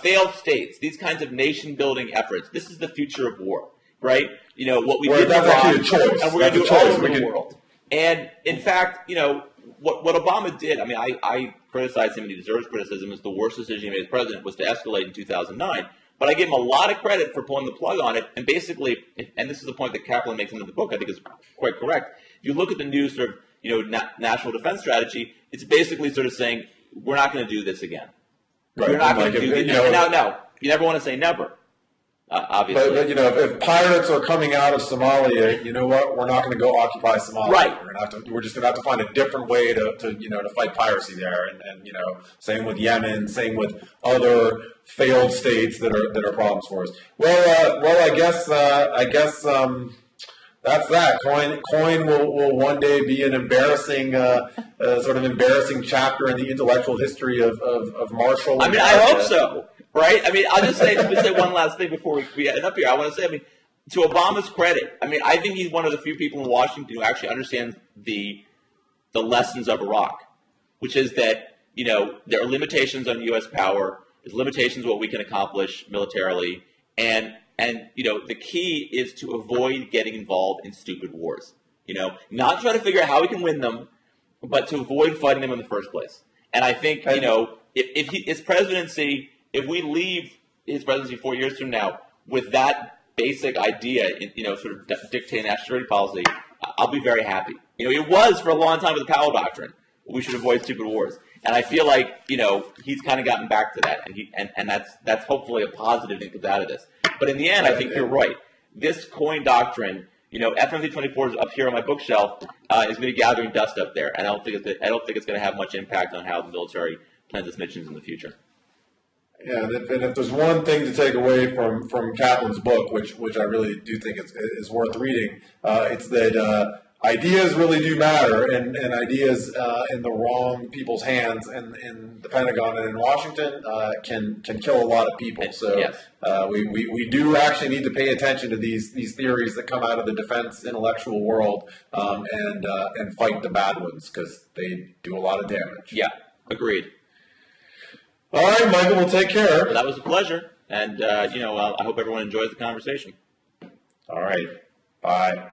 failed states, these kinds of nation-building efforts, this is the future of war, right? What we did in Iraq, and we're going to do it all over the world. And, in fact, what Obama did, I mean, I criticize him, and he deserves criticism, is the worst decision he made as president was to escalate in 2009. But I give him a lot of credit for pulling the plug on it, and basically, and this is the point that Kaplan makes in the book, I think is quite correct. If you look at the new sort of, national defense strategy, it's basically sort of saying, we're not going to do this again. Right. We're not going to do this. No. You never want to say never, obviously. But if pirates are coming out of Somalia, you know what? We're not going to go occupy Somalia. Right. We're just going to have to find a different way to fight piracy there. And same with Yemen, same with other failed states that are problems for us. Well, I guess. That's that. Cohen will one day be an embarrassing, sort of embarrassing chapter in the intellectual history of Marshall. I mean, I hope so, right? I mean, I'll just say one last thing before we end up here. I want to say, I mean, to Obama's credit, I mean, I think he's one of the few people in Washington who actually understands the lessons of Iraq, which is that, there are limitations on U.S. power, there's limitations on what we can accomplish militarily, and the key is to avoid getting involved in stupid wars. Not try to figure out how we can win them, but to avoid fighting them in the first place. And I think, if we leave his presidency 4 years from now with that basic idea, sort of dictate national security policy, I'll be very happy. It was for a long time with the Powell Doctrine. We should avoid stupid wars. And I feel like, he's kind of gotten back to that. And that's hopefully a positive thing to come out of this. But in the end, I think you're right. This Cohen doctrine, FMC 24 is up here on my bookshelf, is going to be gathering dust up there, and I don't think it's going to have much impact on how the military plans its missions in the future. Yeah, and if there's one thing to take away from Kaplan's book, which I really do think is worth reading, it's that ideas really do matter, and ideas in the wrong people's hands in the Pentagon and in Washington can kill a lot of people. So yes. we do actually need to pay attention to these theories that come out of the defense intellectual world and fight the bad ones, because they do a lot of damage. Yeah, agreed. All right, Michael, we'll take care. Well, that was a pleasure, and I hope everyone enjoys the conversation. All right, bye.